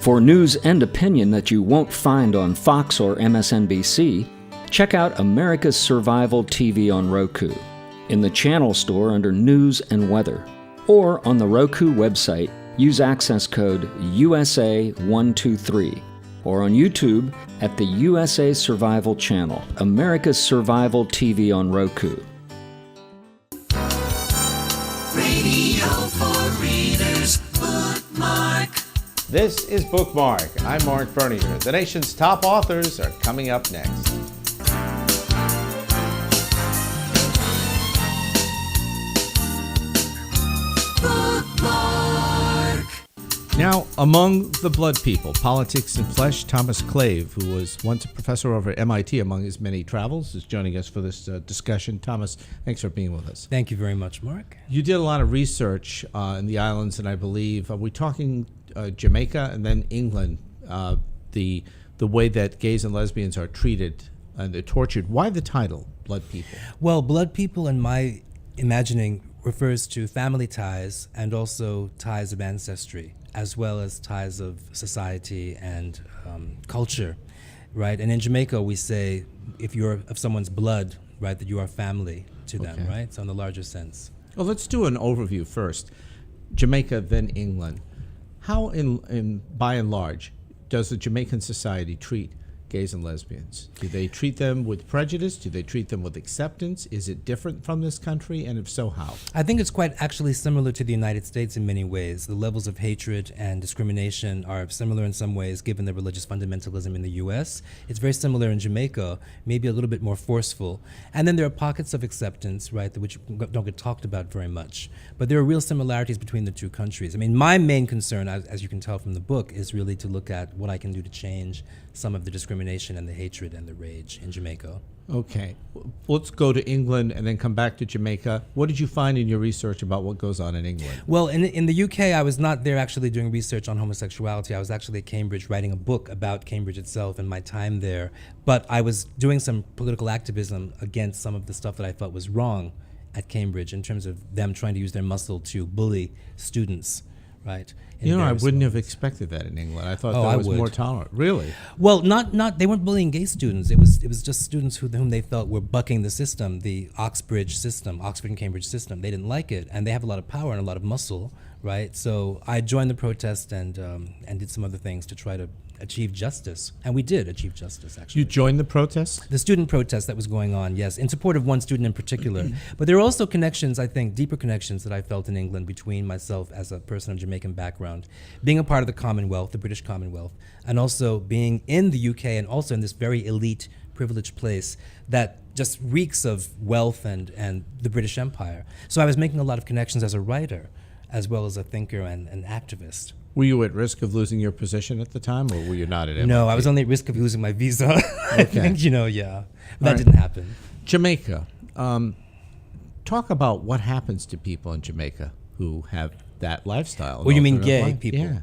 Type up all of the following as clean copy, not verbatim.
For news and opinion that you won't find on Fox or MSNBC, check out America's Survival TV on Roku, in the channel store under News and Weather, or on the Roku website, use access code USA123, or on YouTube at the USA Survival Channel, America's Survival TV on Roku. Radio for Readers, Bookmark. This is Bookmark. I'm Marc Bernier. The nation's top authors are coming up next. Bookmark. Now, among the Bloodpeople, Politics and Flesh, Thomas Glave, who was once a professor over at MIT among his many travels, is joining us for this discussion. Thomas, thanks for being with us. Thank you very much, Mark. You did a lot of research in the islands, and I believe, are we talking Jamaica and then England, the way that gays and lesbians are treated and they're tortured? Why the title, Bloodpeople? Well, Bloodpeople, in my imagining, refers to family ties and also ties of ancestry, as well as ties of society and culture, right? And in Jamaica, we say if you're of someone's blood, right, that you are family to them, Okay. right? So in the larger sense. Well, let's do an overview first. Jamaica, then England. How, by and large, does the Jamaican society treat gays and lesbians? Do they treat them with prejudice? Do they treat them with acceptance? Is it different from this country? And if so, how? I think it's quite actually similar to the United States in many ways. The levels of hatred and discrimination are similar in some ways, given the religious fundamentalism in the U.S. It's very similar in Jamaica, maybe a little bit more forceful. And then there are pockets of acceptance, right, which don't get talked about very much. But there are real similarities between the two countries. I mean, my main concern, as you can tell from the book, is really to look at what I can do to change some of the discrimination and the hatred and the rage in Jamaica. Okay, let's go to England and then come back to Jamaica. What did you find in your research about what goes on in England? Well, in the UK, I was not there actually doing research on homosexuality. I was actually at Cambridge writing a book about Cambridge itself and my time there. But I was doing some political activism against some of the stuff that I felt was wrong at Cambridge in terms of them trying to use their muscle to bully students, right? You know, I wouldn't have expected that in England. I thought that was more tolerant. Really? Well, not they weren't bullying gay students. It was just students whom they felt were bucking the system, the Oxbridge system, Oxford and Cambridge system. They didn't like it, and they have a lot of power and a lot of muscle, right? So I joined the protest and did some other things to try to achieve justice, and we did achieve justice, actually. You joined the protest? The student protest that was going on, yes, in support of one student in particular. But there are also connections, I think, deeper connections that I felt in England between myself as a person of Jamaican background, being a part of the Commonwealth, the British Commonwealth, and also being in the UK and also in this very elite, privileged place that just reeks of wealth and the British Empire. So I was making a lot of connections as a writer, as well as a thinker and an activist. Were you at risk of losing your position at the time, or were you not at MIT? No, I was only at risk of losing my visa. I think, yeah. That right. didn't happen. Jamaica. Talk about what happens to people in Jamaica who have that lifestyle. Well, you mean gay people? Yeah.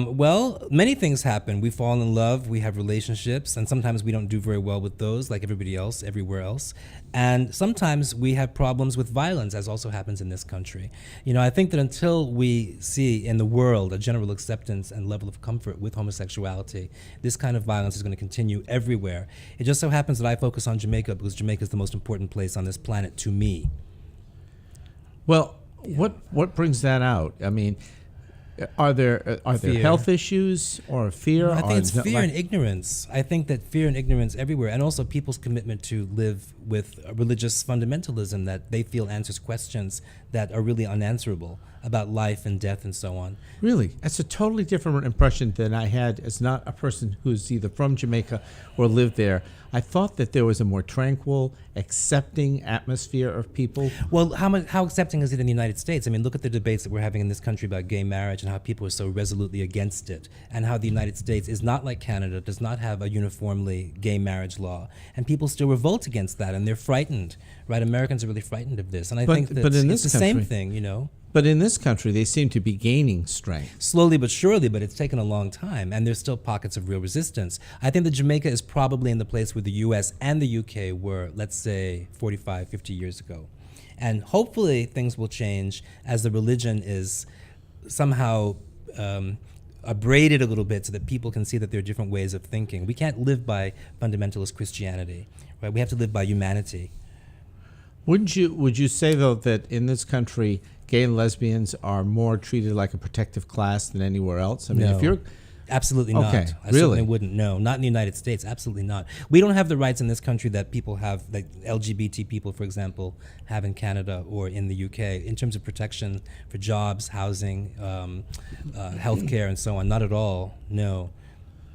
Well, many things happen. We fall in love, we have relationships, and sometimes we don't do very well with those, like everybody else, everywhere else. And sometimes we have problems with violence, as also happens in this country. You know, I think that until we see in the world a general acceptance and level of comfort with homosexuality, this kind of violence is going to continue everywhere. It just so happens that I focus on Jamaica because Jamaica is the most important place on this planet to me. Well, what brings that out? I mean, are there health issues or fear? I think it's fear and ignorance. I think that fear and ignorance everywhere, and also people's commitment to live with religious fundamentalism that they feel answers questions that are really unanswerable about life and death and so on. Really? That's a totally different impression than I had as not a person who's either from Jamaica or lived there. I thought that there was a more tranquil, accepting atmosphere of people. Well, how accepting is it in the United States? I mean, look at the debates that we're having in this country about gay marriage and how people are so resolutely against it, and how the United States is not like Canada, does not have a uniformly gay marriage law, and people still revolt against that, and they're frightened, right? Americans are really frightened of this, and I think that it's the same thing, you know? But in this country, they seem to be gaining strength. Slowly but surely, but it's taken a long time, and there's still pockets of real resistance. I think that Jamaica is probably in the place where the US and the UK were, let's say, 45, 50 years ago. And hopefully things will change as the religion is somehow abraded a little bit so that people can see that there are different ways of thinking. We can't live by fundamentalist Christianity, right? We have to live by humanity. Would you say, though, that in this country, gay and lesbians are more treated like a protective class than anywhere else? I mean, No. if you're... Absolutely not. Okay, I really? certainly wouldn't. No, not in the United States. Absolutely not. We don't have the rights in this country that people have, like LGBT people, for example, have in Canada or in the UK in terms of protection for jobs, housing, healthcare, and so on. Not at all. No,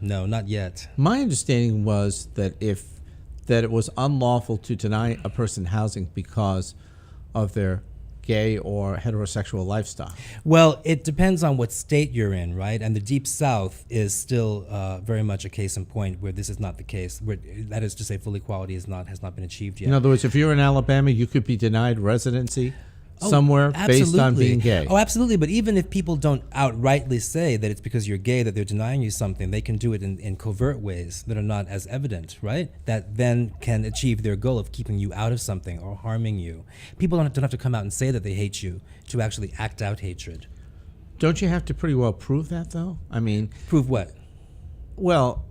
not yet. My understanding was that it was unlawful to deny a person housing because of their gay or heterosexual lifestyle. Well, it depends on what state you're in, right? And the Deep South is still very much a case in point where this is not the case. Where, that is to say, full equality has not been achieved yet. In other words, if you're in Alabama, you could be denied residency somewhere based on being gay. Oh, absolutely. But even if people don't outrightly say that it's because you're gay that they're denying you something, they can do it in covert ways that are not as evident, right? That then can achieve their goal of keeping you out of something or harming you. People don't have to come out and say that they hate you to actually act out hatred. Don't you have to pretty well prove that, though? I mean, Prove what? well,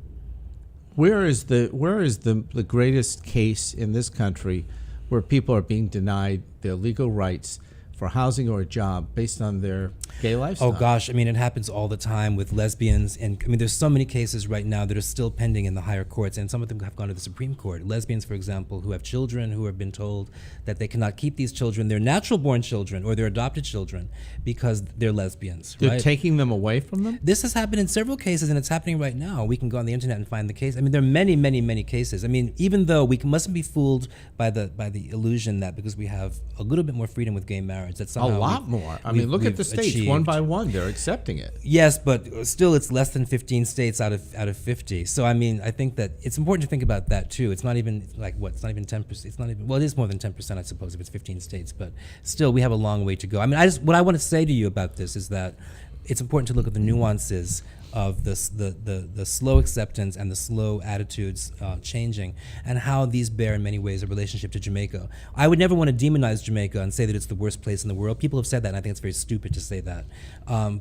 where is the greatest case in this country where people are being denied their legal rights for housing or a job based on their gay lifestyle? Oh gosh, I mean, it happens all the time with lesbians, and I mean, there's so many cases right now that are still pending in the higher courts, and some of them have gone to the Supreme Court. Lesbians, for example, who have children who have been told that they cannot keep these children, their natural-born children or their adopted children, because they're lesbians. They're right? taking them away from them? This has happened in several cases, and it's happening right now. We can go on the internet and find the case. I mean, there are many, many, many cases. I mean, even though we mustn't be fooled by the illusion that because we have a little bit more freedom with gay marriage, that A somehow lot more. I mean, look at the states. One achieved. by one, they're accepting it. Yes, but still, it's less than 15 states out of 50. So I mean, I think that it's important to think about that too. It's not even like what? It's not even 10%. It's not even, well, it is more than 10%, I suppose, if it's 15 states. But still, we have a long way to go. I mean, what I want to say to you about this is that it's important to look at the nuances of the slow acceptance and the slow attitudes changing, and how these bear in many ways a relationship to Jamaica. I would never want to demonize Jamaica and say that it's the worst place in the world. People have said that, and I think it's very stupid to say that.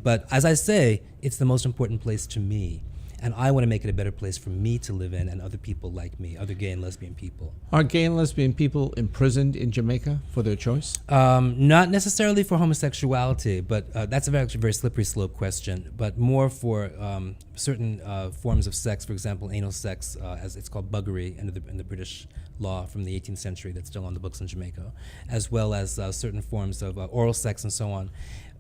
But as I say, it's the most important place to me. And I want to make it a better place for me to live in and other people like me, other gay and lesbian people. Are gay and lesbian people imprisoned in Jamaica for their choice? Not necessarily for homosexuality, but that's actually a very slippery slope question, but more for certain forms of sex, for example, anal sex, as it's called buggery in the British law from the 18th century that's still on the books in Jamaica, as well as certain forms of oral sex and so on.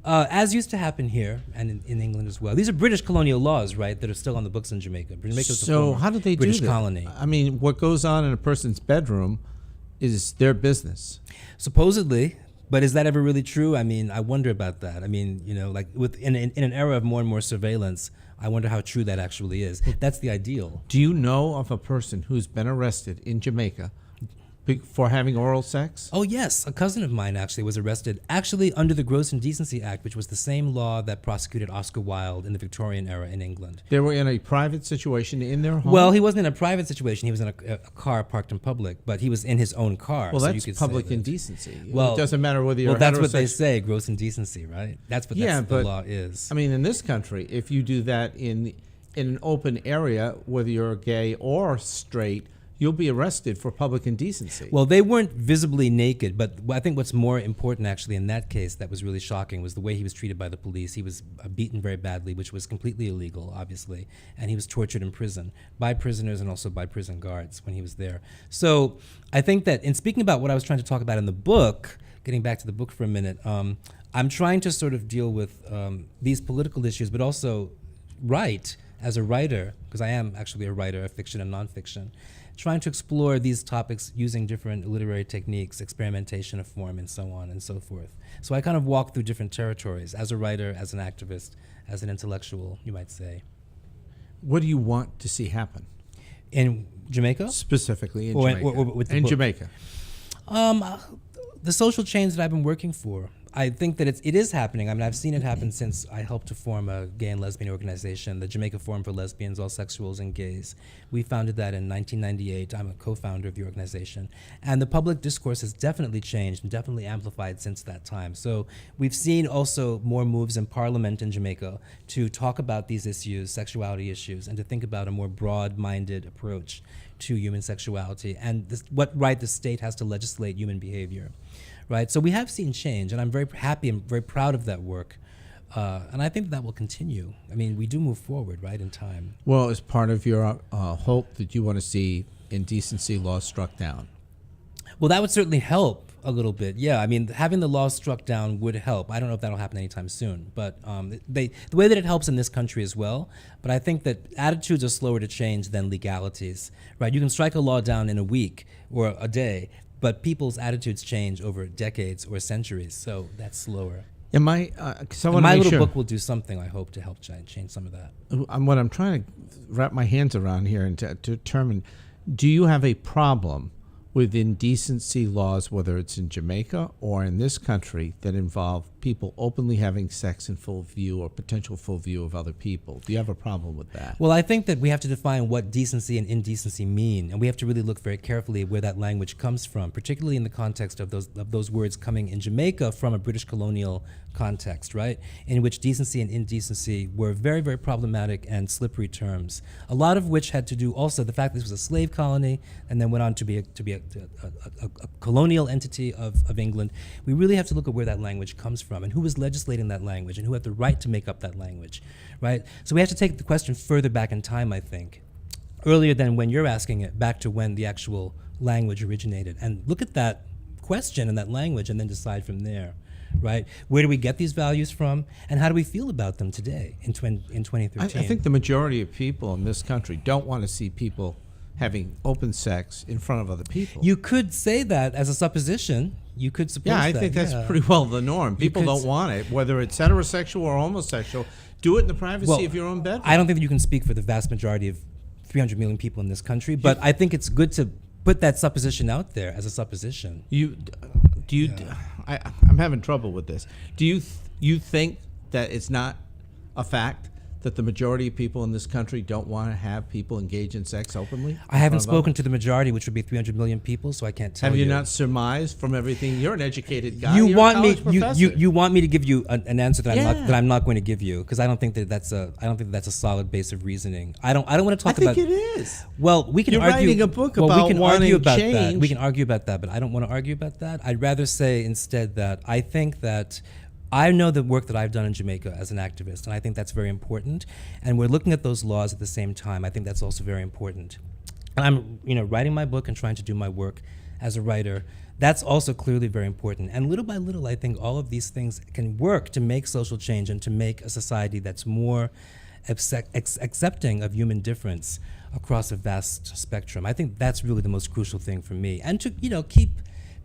As used to happen here and in England as well. These are British colonial laws, right, that are still on the books in Jamaica. Jamaica's So how do they British do that? colony. I mean, what goes on in a person's bedroom is their business. Supposedly, but is that ever really true? I mean, I wonder about that. I mean, you know, like in an era of more and more surveillance, I wonder how true that actually is. That's the ideal. Do you know of a person who's been arrested in Jamaica for having oral sex? Oh yes, a cousin of mine actually was arrested, actually under the Gross Indecency Act, which was the same law that prosecuted Oscar Wilde in the Victorian era in England. They were in a private situation in their home? Well, he wasn't in a private situation. He was in a car parked in public, but he was in his own car. Well, so that's you could public say that. indecency. Well, it doesn't matter whether you're that's what they heterosexual. say, gross indecency, right? That's what the law is. I mean, in this country, if you do that in an open area, whether you're gay or straight, you'll be arrested for public indecency. Well, they weren't visibly naked, but I think what's more important actually in that case that was really shocking was the way he was treated by the police. He was beaten very badly, which was completely illegal, obviously, and he was tortured in prison by prisoners and also by prison guards when he was there. So I think that in speaking about what I was trying to talk about in the book, getting back to the book for a minute, I'm trying to sort of deal with these political issues, but also write as a writer, because I am actually a writer of fiction and nonfiction, trying to explore these topics using different literary techniques, experimentation of form, and so on and so forth. So I kind of walk through different territories as a writer, as an activist, as an intellectual, you might say. What do you want to see happen? In Jamaica? Specifically in Or Jamaica. with the in book? Jamaica. The social change that I've been working for. I think that it is happening. I mean, I've seen it happen since I helped to form a gay and lesbian organization, the Jamaica Forum for Lesbians, All Sexuals, and Gays. We founded that in 1998. I'm a co-founder of the organization. And the public discourse has definitely changed and definitely amplified since that time. So we've seen also more moves in Parliament in Jamaica to talk about these issues, sexuality issues, and to think about a more broad-minded approach to human sexuality and what right the state has to legislate human behavior. Right, so we have seen change, and I'm very happy and very proud of that work, and I think that will continue. I mean, we do move forward, right, in time. Well, as part of your hope that you want to see indecency laws struck down? Well, that would certainly help a little bit. Yeah, I mean, having the laws struck down would help. I don't know if that'll happen anytime soon, but the way that it helps in this country as well. But I think that attitudes are slower to change than legalities, right? You can strike a law down in a week or a day, but people's attitudes change over decades or centuries, so that's slower. And my little book will do something, I hope, to help change some of that. What I'm trying to wrap my hands around here and to determine, do you have a problem with indecency laws, whether it's in Jamaica or in this country, that involve people openly having sex in full view or potential full view of other people? Do you have a problem with that? Well, I think that we have to define what decency and indecency mean, and we have to really look very carefully at where that language comes from, particularly in the context of those words coming in Jamaica from a British colonial context, right? In which decency and indecency were very, very problematic and slippery terms. A lot of which had to do also the fact that this was a slave colony and then went on to be a colonial entity of England. We really have to look at where that language comes from and who was legislating that language and who had the right to make up that language, right? So we have to take the question further back in time, I think, earlier than when you're asking it, back to when the actual language originated, and look at that question and that language and then decide from there. Right? Where do we get these values from, and how do we feel about them today in 2013? I think the majority of people in this country don't want to see people having open sex in front of other people. You could say that as a supposition. You could suppose that. Yeah, I think that's pretty well the norm. People don't want it, whether it's heterosexual or homosexual. Do it in the privacy of your own bedroom. I don't think that you can speak for the vast majority of 300 million people in this country, but I think it's good to put that supposition out there as a supposition. I'm having trouble with this. Do you think that it's not a fact that the majority of people in this country don't want to have people engage in sex openly? I haven't spoken to the majority, which would be 300 million people, so I can't tell you. Have you not surmised from everything? You're an educated guy. You want me to give you an answer that I'm not going to give you, because I don't think that's a solid base of reasoning. I don't want to talk about. I think it is. Well, we can You're argue. writing a book about wanting change. We can argue about that, but I don't want to argue about that. I'd rather say instead that I think that I know the work that I've done in Jamaica as an activist, and I think that's very important. And we're looking at those laws at the same time. I think that's also very important. And I'm, writing my book and trying to do my work as a writer. That's also clearly very important. And little by little, I think all of these things can work to make social change and to make a society that's more accepting of human difference across a vast spectrum. I think that's really the most crucial thing for me. And to, keep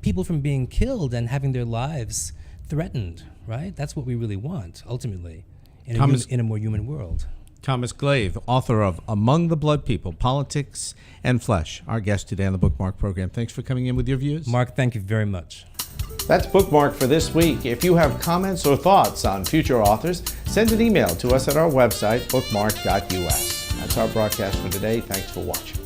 people from being killed and having their lives threatened, right? That's what we really want, ultimately, in a more human world. Thomas Glave, author of Among the Bloodpeople, Politics and Flesh, our guest today on the Bookmark program. Thanks for coming in with your views. Mark, thank you very much. That's Bookmark for this week. If you have comments or thoughts on future authors, send an email to us at our website, bookmark.us. That's our broadcast for today. Thanks for watching.